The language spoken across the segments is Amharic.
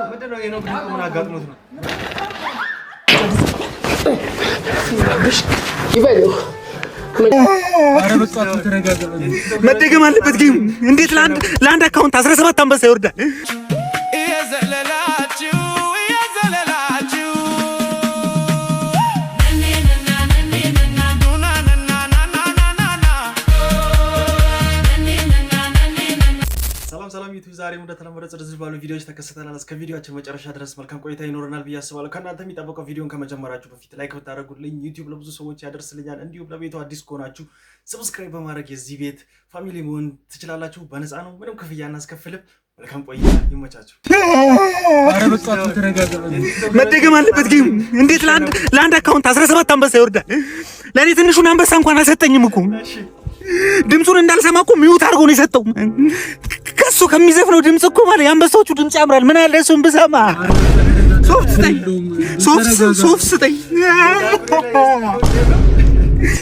ምንድነው የነው ግን ምን አጋጥሞት ነው? ይበሉ መደገም አለበት ግን እንዴት ለአንድ አካውንት 17 አንበሳ ይወርዳል? ሰላም ዩቲዩብ ዛሬም እንደተለመደው ዝርዝር ባሉ ቪዲዮዎች ተከስተናል። እስከ ቪዲዮአችን መጨረሻ ድረስ መልካም ቆይታ ይኖረናል ብዬ አስባለሁ። ከእናንተ የሚጠበቀው ቪዲዮን ከመጀመራችሁ በፊት ላይክ ብታደርጉልኝ ዩቲዩብ ለብዙ ሰዎች ያደርስልኛል። እንዲሁም ለቤቱ አዲስ ከሆናችሁ ሰብስክራይብ በማድረግ የዚህ ቤት ፋሚሊ መሆን ትችላላችሁ። በነፃ ነው፣ ምንም ክፍያ እናስከፍልም። መልካም ቆይታ ይመቻችሁ። መደገም አለበት ግን እንዴት ለአንድ አካውንት 17 አንበሳ ይወርዳል? ለእኔ ትንሹን አንበሳ እንኳን አልሰጠኝም እኮ ድምፁን እንዳልሰማ እኮ ሚውት አድርጎ ነው የሰጠው። ከሱ ከሚዘፍነው ድምፅ እኮ ማለት የአንበሳዎቹ ድምፅ ያምራል። ምን አለ እሱን ብሰማ። ሶፍት ስጠኝ።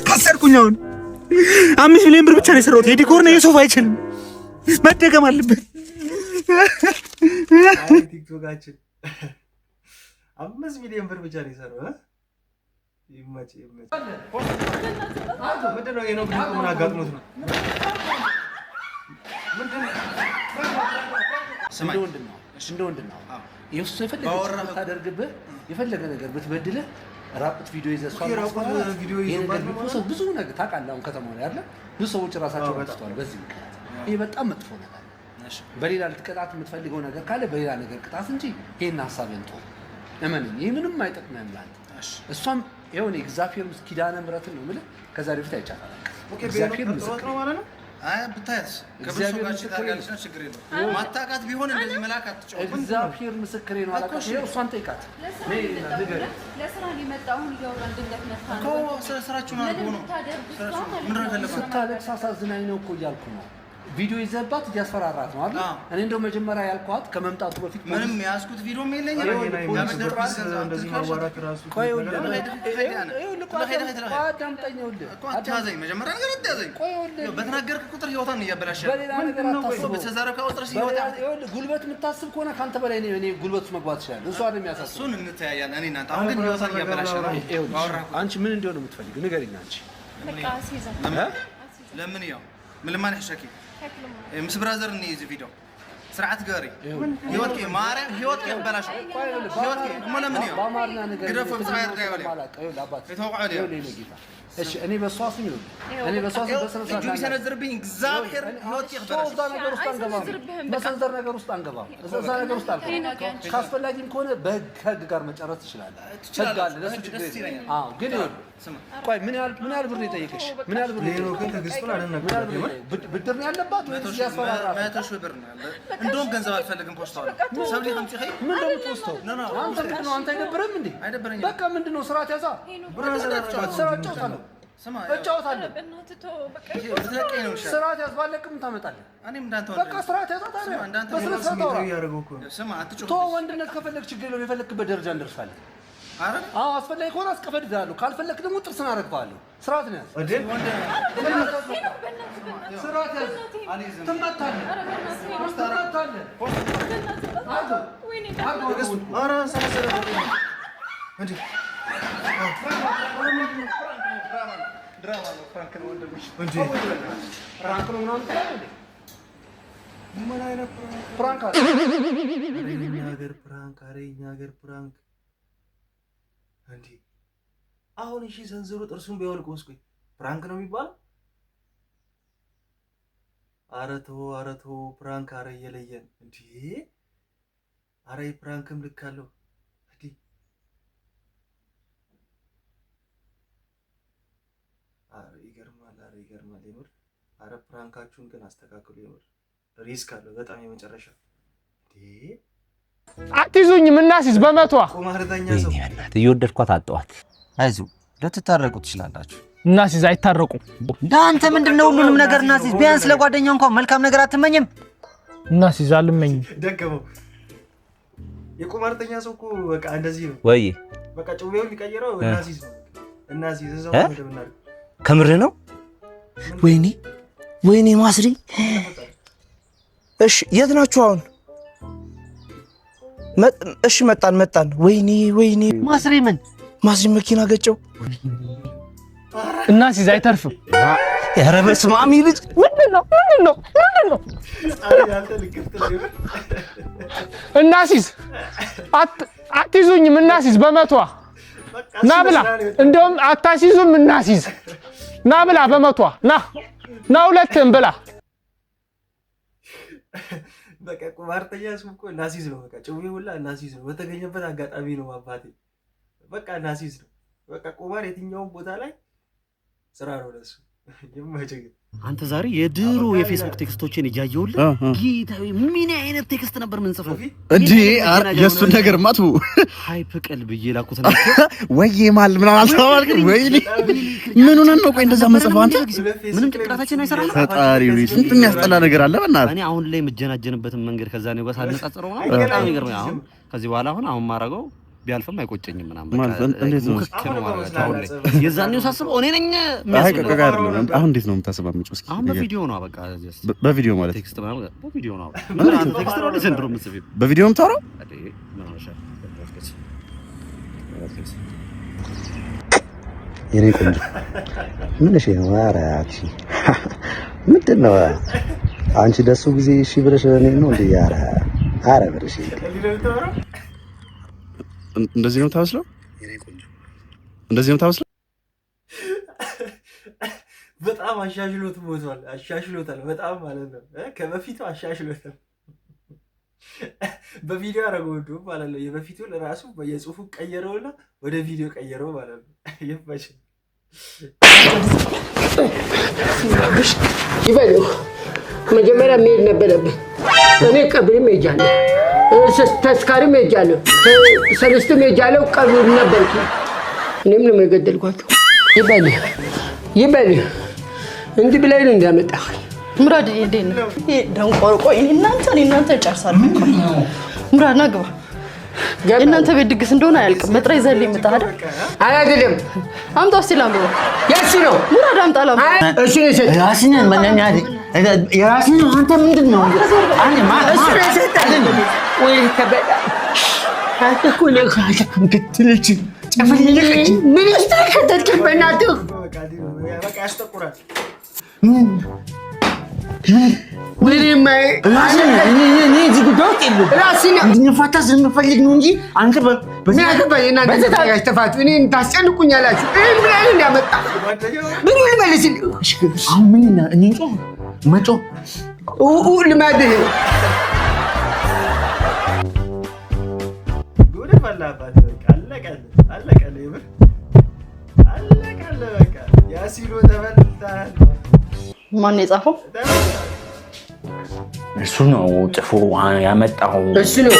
ካሰርኩኝ አሁን 5 ሚሊዮን ብር ብቻ ነው የሰራሁት። የዲኮር ነው የሶፋ አይችልም። መደገም አለበት። ቲክቶካችን 5 ሚሊዮን ብር ብቻ ነው የሰራው። ይመጭ ምንድነው የነው ግን ምን አጋጥሞት ነው? እንደ ወንድም ነው የሱ የፈለገ ታደርግብህ የፈለገ ነገር ብትበድልህ ራቁት ቪዲዮ ይዘህ ብዙ ነገር ታውቃለህ። አሁን ከተማው ላይ አይደል ብዙ ሰዎች ራሳቸውን አጥተዋል በዚህ ምክንያት። ይሄ በጣም መጥፎ ነገር ነው። በሌላ ልትቀጣት የምትፈልገው ነገር ካለ በሌላ ነገር ቅጣት እንጂ ይሄን ሐሳብን ተው። እመነኝ፣ ይሄ ምንም አይጠቅምም ላንተ። እሷም ይኸውልህ እግዚአብሔር ኪዳነ ምሕረትን ነው የምልህ ከዛሬ በፊት አይቻታል። እግዚአብሔር ምስክር ነው ማለት ነው። አይ ብታያት ከብዙ ጋር ታጋለች ነው ችግር የለውም። ማታቃት ቢሆን እንደዚህ መላክ አትጫወት። እግዚአብሔር ምስክሬ ነው አላውቅም። ይሄ እሷን ጠይቃት። ለስራ ሊመጣው ይያወራል ድንገት መጣ ነው እኮ ስራችሁን አድርጎ ነው ምን ረፈለፈ ስታለቅስ አሳዝናኝ ነው እኮ እያልኩ ነው። ቪዲዮ ይዘባት እያስፈራራት ነው አይደል? እኔ እንደው መጀመሪያ ያልኳት ከመምጣቱ በፊት ምንም ያስኩት ቪዲዮም የለኝም። እንደዚህ ማዋራት ራሱ ቆይ በተናገርክ ቁጥር ህይወታን እያበላሻል። ጉልበት የምታስብ ከሆነ ከአንተ በላይ እኔ ጉልበት ውስጥ መግባት ይችላል። እሷ ነው የሚያሳስብ። እሱን እንተያያለን። እኔ እናንተ አሁን ግን ህይወታን እያበላሻል። አንቺ ምን እንደሆነ የምትፈልጊው ንገሪኝ። አንቺ ለምን ያው ምልማን ይሸኪ ምስ ብራዘር እኔ እዚህ ቪዲዮ ስርዓት ገሪ ህይወት ማርያም ህይወት ይበላሽ ህይወት ለምን ያው በአማርኛ ነገር ግረፈ ብትባይር ጋር ይወለ እሺ እኔ በሷ ስም ይሁን እኔ በሷ ስም በሰነሰረ ጁ ይሰነዝርብኝ እግዚአብሔር ህይወት ይበላሽ መሰንዘር ነገር ውስጥ አንገባም። እዛ ነገር ውስጥ አልኩ ካስፈላጊም ከሆነ በህግ ጋር መጨረስ ትችላለህ። ህግ አለ ለሱ ችግር የለም። አዎ ግን ቆይ ምን ያህል ብር የጠየቀሽ? ምን ያህል ብር ነው ግን ተግስቱን አደነቀው። ብድር ነው ያለባት ወይስ ያስፈራራ? 100 ሺህ ብር ነው ያለ። እንደውም ገንዘብ አልፈልግም ፖስታው ነው ሰብሊ 50 ኸይ ምን ነው ፖስታው? አንተ ምንድነው አንተ አይደብርም እንዴ? አይደብረኝም። በቃ ምንድነው ስራት ያዛ ስራት ያዛ ስማ እጫወታለሁ። ብትለቀኝ ነው ሻ ስራት ያዝ ባለቅም ታመጣለህ። እኔም እንዳንተ በቃ ስራት ያዛ ታዲያ በስነ ስርዓት ያደርገው እኮ ስማ አትጮህ። ቶ ወንድነት ከፈለክ ችግር የለውም። የፈለክበት ደረጃ እንደርሳለን። አረ አዎ አስፈላጊ ከሆነ አስቀፈድዳለሁ። ካልፈለክ ደግሞ ጥርስን አረግፋለሁ። ስራት ነው ያዝ ስራት ያዝ ትመታለህ። ትመታለህ ኧረ ሰላሰለ እንዴ ድራማ ነው ፍራንክ ነው ወንድምሽ እንዴ ፍራንክ ነው ምናምን ታዲያ ምን አይነት ፍራንክ አለ? የእኛ ሀገር ፕራንክ አረ የእኛ ሀገር ፕራንክ እንዴ አሁን እሺ ሰንዝሮ ጥርሱን ቢያወልቅ ወስኩኝ ፕራንክ ነው የሚባለው? ኧረ ተው ፕራንክ አረ እየለየን እንዴ አረ ፕራንክም ልክ አለው እንዴ ይገርማል የምር። አረ ፕራንካችሁን ግን አስተካክሉ የምር ሪስክ አለው በጣም የመጨረሻ እንዴ አትይዙኝም እናሲዝ በመቷ ቁማርተኛ ሰው እየወደድኳት አጣኋት። አይዞህ ልትታረቁ ትችላላችሁ። እናሲዝ አይታረቁም። ዳንተ ምንድነው ሁሉንም ነገር እናሲዝ? ቢያንስ ለጓደኛው እንኳን መልካም ነገር አትመኝም? እናሲዝ አልመኝም። ደገመው። የቁማርተኛ ሰው እኮ በቃ እንደዚህ ነው ወይ በቃ ጩቤውን ሊቀይረው እናሲዝ ነው። እናሲዝ እዛው እንደምናል ከምር ነው። ወይኔ ማስሪ። እሺ የት ናችሁ አሁን? እሺ መጣን። ወይኔ ማስሬ ምን ማስሬ መኪና ገጨው እና ሲዝ አይተርፍም። ኧረ በስመ አብ ልጅ ምንድነው? እና ሲዝ አትይዙኝም። እና ሲዝ በመቷ ና ብላ፣ እንደውም አታሲዙም። እና ሲዝ ና ብላ በመቷ ና ሁለትም ብላ። በቃ ቁማርተኛ ስም እኮ ናሲዝ ነው። በቃ ጭዌ ሁላ ናሲዝ ነው። በተገኘበት አጋጣሚ ነው አባቴ። በቃ ናሲዝ ነው። በቃ ቁማር የትኛውም ቦታ ላይ ስራ ነው ለሱ። ይመችህ። አንተ ዛሬ የድሮ የፌስቡክ ቴክስቶችን እያየሁልህ ጌታዬ ምን አይነት ቴክስት ነበር ምን ጽፈው እንዴ? የእሱን ነገር ማጥቡ ሃይፕ ቀልብ እየላኩት ነው ወይ ማል ምናምን አልተባልክም ወይ? ምን ሆነን ነው? ቆይ እንደዛ መጽፈው አንተ ምንም ጭቅራታችን አይሰራም። ፈጣሪ ወይ ስንት የሚያስጠላ ነገር አለ። በእናትህ እኔ አሁን ላይ የምጀናጀንበትን መንገድ ከዛ ነው ጋር ሳነጻጽረው ነው በጣም ይገርማል። አሁን ከዚህ በኋላ አሁን ማረገው ቢያልፈም አይቆጨኝም ምናምን በቃ እንዴት ነው የዛኔው ሳስበው እኔ ነኝ ማስቀቀር ነው። አሁን እንዴት ነው የምታስባምጪው? እስኪ አሁን በቪዲዮ ነው በቃ በቪዲዮ ማለት ቴክስት ማለት በቪዲዮ ነው። ቴክስት ነው ለዘንድሮ የምትጽፊው በቪዲዮ የምታወራው የኔ ቆንጆ ምን እሺ ነው? ኧረ አክሲ ምንድን ነው አንቺ ደሱ ጊዜ እሺ ብለሽ እኔ ነው እንዴ? ኧረ ብለሽ እንደዚህ ነው የምታወስለው? እንደዚህ ነው የምታወስለው? በጣም አሻሽሎታል በጣም ማለት ነው። ከበፊቱ አሻሽሎታል። በቪዲዮ አረጋው ማለት ነው። የበፊቱ ለራሱ በየጽሁፉ ቀየረውና ወደ ቪዲዮ ቀየረው ማለት ነው። ይፈሽ ይበሉ መጀመሪያ መሄድ ነበረብን። እኔ ቀብርም ሄጃለሁ፣ ተስካሪም ሄጃለሁ፣ ሰለስትም ሄጃለሁ፣ ቀብርም ነበርኩ። እኔም ነው የገደልኳቸው። ይበል እንዲህ ብላይ ነው እንዲያመጣህ ሙራድ ይዴን ደንቆሮ ቆይ እናንተ ጨርሳለሁ። ሙራድ ና ግባ። እናንተ ቤት ድግስ እንደሆነ አያልቅም። መጥራ ይዘልኝ መጣ አይደል? አይደለም አምጣው እስቲ ላምሮ ያቺ ነው ሙራድ አምጣ ላምሮ። እሺ ነው ራስህን ማንኛ የራስህን አንተ ምንድን ነው አንተ እሱ ነው ሰጣለኝ ወይ ከበዳ አትኩል ከትልች ጨፈልልኝ ምን ይስተከተልክ በእናትህ በቃ ያስጠቁራል። እኔ እዚህ ጉዳይ ውስጥ የለሁም። እንድንፋታ ስለምፈልግ ነው እንጂ አንተ ተፋቱ እኔን ታስጨንቁኛላችሁ። ይህን ብላይ እንዳመጣ ምን ልመልስልህ? አሁን ምን እንጮ መጮ ልማድህ ጉድ ፈላባት። አለቀልህ ይብር አለቀልህ። በቃ ያሲሎ ተበልተሃል። ማን የጻፈው? እሱ ነው ጽፎ ያመጣው። እሱ ነው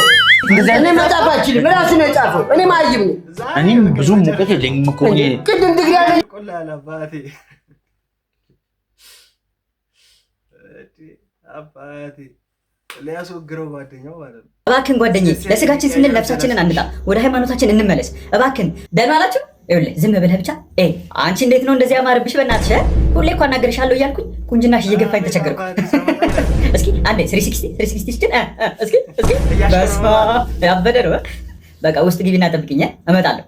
እኔ መጻፍ አልችልም። እራሱ ነው የጻፈው። እኔ ማይም ነኝ። እኔም ብዙም ሙቀት የለኝም እኮ ቅድም ድግሪ ያለኝ ቆላላ አባቴ አባቴ ሊያስወግረው ጓደኛው ማለት ነው። እባክን ጓደኛዬ ለስጋችን ስንል ነፍሳችንን አንጣ፣ ወደ ሃይማኖታችን እንመለስ። እባክን ደህና ናችሁ? ይኸውልህ ዝም ብለህ ብቻ አንቺ እንዴት ነው እንደዚህ ያማረብሽ? በእናትሽ ሁሌ እኮ አናገርሻለሁ እያልኩኝ ቁንጅናሽ እየገፋኝ ተቸገርኩ። እስኪ አንዴ 360 ስጭን። እስኪ በስመ አብ ያበደ ነው። በቃ ውስጥ ግቢና ጠብቂኝ፣ እመጣለሁ።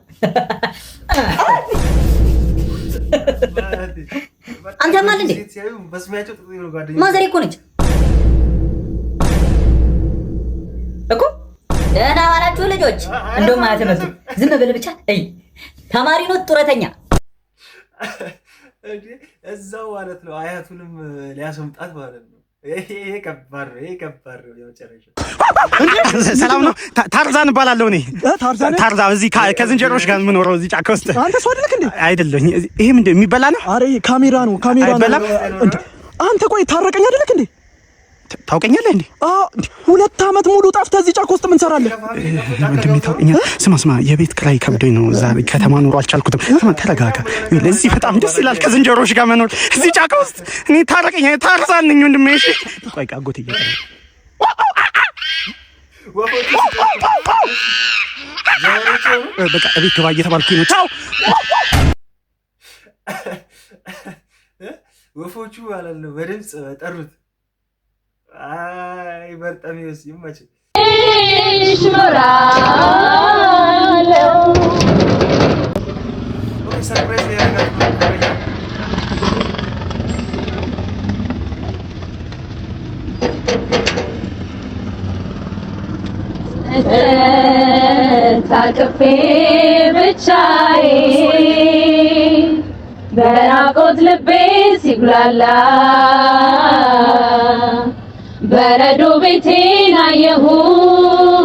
አንተ ማን እንዴ? ማዘሬ እኮ ነች እኮ። ደህና ዋላችሁ ልጆች? እንደውም አያተመቱ ዝም ብለህ ብቻ ተማሪ ነው ጡረተኛ እዛው ማለት ነው። አያቱንም ሊያስወምጣት ማለት ነው። ይሄ ከባድ ነው። የመጨረሻ ሰላም ነው። ታርዛን እባላለሁ እኔ። ታርዛን እዚህ ከዝንጀሮች ጋር የምኖረው እዚህ ጫካ ውስጥ። አንተ ሰው አይደለህ እንዴ? አይደለሁኝ። ይሄ ምንድን ነው የሚበላ ነው? አረ ካሜራ ነው። አንተ ቆይ ታረቀኝ አይደለህ እንዴ? ታውቀኛለህ እንዴ? 2 ዓመት ሙሉ ጠፍተህ እዚህ ጫካ ውስጥ ምን ትሰራለህ? ወንድሜ ታውቀኛለህ? ስማ የቤት ኪራይ ከብዶኝ ነው እዛ ከተማ ኑሮ አልቻልኩትም። ስማ ተረጋጋ። ለዚህ በጣም ደስ ይላል ከዝንጀሮች ጋር መኖር እዚህ ጫካ ውስጥ። እኔ ታረቀኝ ታርዛን ነኝ ወንድሜ። እሺ ቆይ አጎቴ በቃ እቤት ግባ እየተባልኩኝ ነው። ቻው ወፎቹ ማለት ነው በድምፅ ጠሩት። አይ በርጠሚውስ ይመችህ። እኖራለሁ። ሰርፕራይዝ ያደርጋል። ታቅፌ ብቻዬን በናፍቆት ልቤ ሲጉላላ በረዶ ቤቴን አየሁት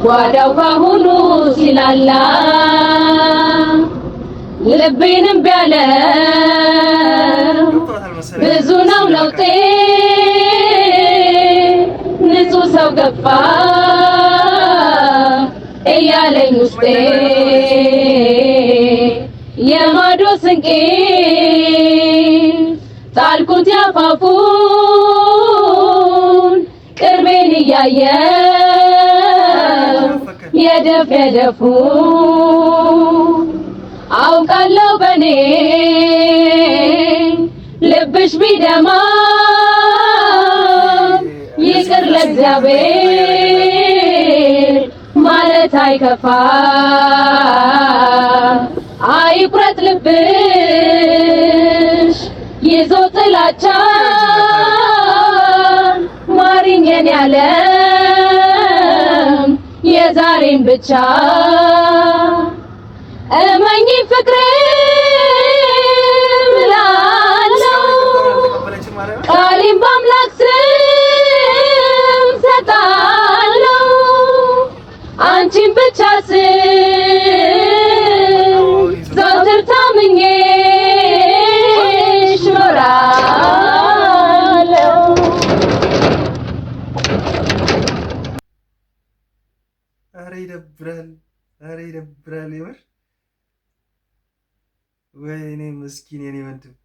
ጓዳው ካሁኑ ሲላላ ልቤንም ቢያለ ብዙ ነው ለውጤ ንጹህ ሰው ገባ እያለኝ ውስጤ የማዶ ስንቄ ጣልኩት ያፋፉን ቅርቤን እያየ የደፉ አውቃለሁ በኔ ልብሽ ቢደማ ይቅር ለእግዚአብሔር ማለት አይከፋ አይቁረጥ ልብሽ ይዞ ጥላቻ ማሪኝን ያለም የዛሬን ብቻ እመኝ ፍቅሬ ምላለው ቃሌን በአምላክ ስም ሰጣለው አንቺን ብቻ ስም ዘወትር ታምኜሽ እኖራለሁ። ኧረ ይደብራል፣ ኧረ ይደብራል የምር። ወይኔ ምስኪን የኔ ወንድም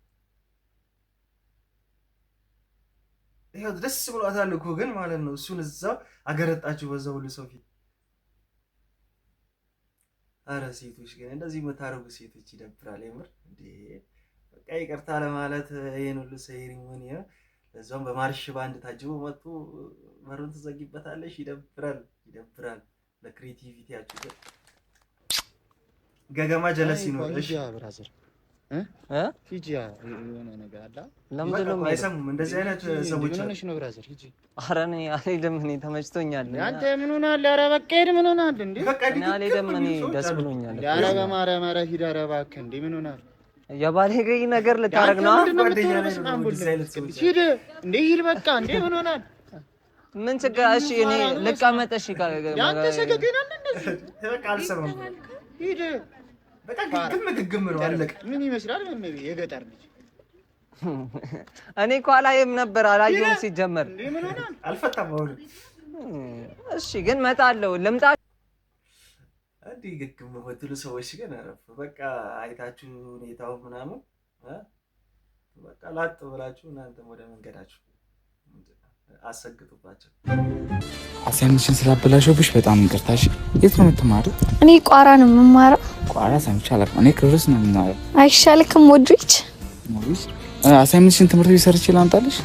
ይኸው ደስ ብሏታል እኮ ግን ማለት ነው። እሱን እዛው አገረጣችሁ በዛ ሁሉ ሰው ፊት። አረ ሴቶች ግን እንደዚህ የምታረጉ ሴቶች ይደብራል የምር። እንዴ በቃ ይቅርታ ለማለት ይሄን ሁሉ ሴሪሞኒ ለዛም በማርሽ ባንድ ታጅቦ መጥቶ መሩን ትዘጊበታለሽ። ይደብራል፣ ይደብራል። ለክሬቲቪቲያችሁ ግን ገገማ ጀለሲ ነው። እሺ ብራዘር ሂጂ የሆነ ነገር አለ። ለምን ነው አይሰሙም? እንደዚህ አይነት ሰዎች ነው ብራዘር ሂጂ። ኧረ እኔ አልሄድም፣ እኔ ተመችቶኛል። አንተ ምን ሆናል? ኧረ በቃ ሂድ። ምን ሆናል እንዴ? እኔ አልሄድም፣ እኔ ደስ ብሎኛል። ኧረ በማርያም ኧረ ሂድ። ኧረ እባክህ እንዴ ምን ሆናል? የባለጌ ነገር ልታረግ ነው? ሂድ እንዴ ሂድ በቃ እንዴ ምን ሆናል? ምን ችግር? እሺ እኔ ልቀመጥ። እሺ ያንተ ሰገገና እንደዚህ በቃ አልሰማም። ሂድ በቃ ግግም ነው አለቀ። ምን ይመስላል? ምን የገጠር ልጅ እኔ እኮ አላየም ነበር፣ አላየሁም ሲጀመር። ምን ሆናል? አልፈታም አሁን። እሺ ግን እመጣለሁ። ልምጣ እንዴ? ግግም ወጥሉ ሰዎች ግን አረፍ በቃ አይታችሁ ሁኔታው ምናምን በቃ ላጥ ብላችሁ እናንተም ወደ መንገዳችሁ አሰግጡባቸው። አሳይመንትሽን ስላበላሸሁብሽ በጣም ይቅርታሽ። የት ነው የምትማሪው? እኔ ቋራ ነው የምማረው። ቋራ ሰምቼ አላውቅም። እኔ ክብርስ ነው የምማረው። አይሻልክም? ሞድሪች አሳይመንትሽን ትምህርት ቤት ሰርቼ ላምጣልሽ?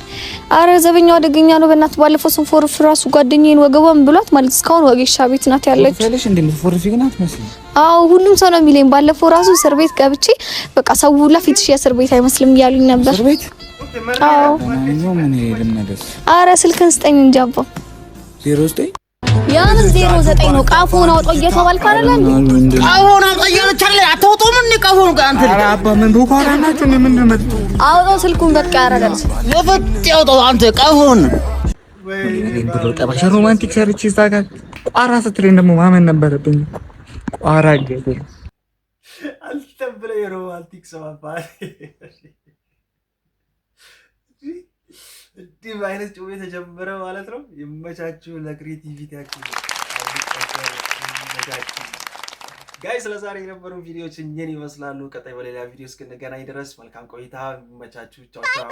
አረ ዘበኛው አደገኛ ነው በእናትህ። ባለፈው ስንፎርፍ ራሱ ጓደኛዬን ወገቧን ብሏት ማለት እስካሁን ወጌሻ ቤት ናት ያለች። ትፈልሽ እንዴ ምትፎርፊ ግን አትመስልም። አዎ ሁሉም ሰው ነው የሚለኝ። ባለፈው ራሱ እስር ቤት ገብቼ በቃ ሰው ሁላ ፊትሽ የእስር ቤት አይመስልም እያሉኝ ነበር። እስር ቤት? አዎ ምን ልምነደስ? አረ ስልክን ስጠኝ እንጂ አባ 09 ያን 09 ነው። ቃፎን አውጣው እየተባልክ አይደል እንዴ? ቃፎን አውጣው እያለቻለ አታውጣውም እንዴ? ቃፎን አንተ ኧረ አባ ምን ቦካራ ናችሁ? ምን ነው አውጣው ስልኩን በቃ ያረጋል። ለፈጥ ያውጣው አንተ ቃፎን እኔ ብሎ ጠባሽ ሮማንቲክ ሰርች ይስታካል። ቋራ ስትለኝ ደግሞ ማመን ነበረብኝ። ቋራ ገደ አልተብለ የሮማንቲክ ሰው አባይ እንዲህ አይነት ጭው የተጀመረ ማለት ነው። ይመቻችሁ ለክሬቲቪቲያችሁ። ጋይስ ለዛሬ የነበሩ ቪዲዮዎች እኛን ይመስላሉ። ቀጣይ በሌላ ቪዲዮ እስክንገናኝ ድረስ መልካም ቆይታ። ይመቻችሁ። ቻው ቻው።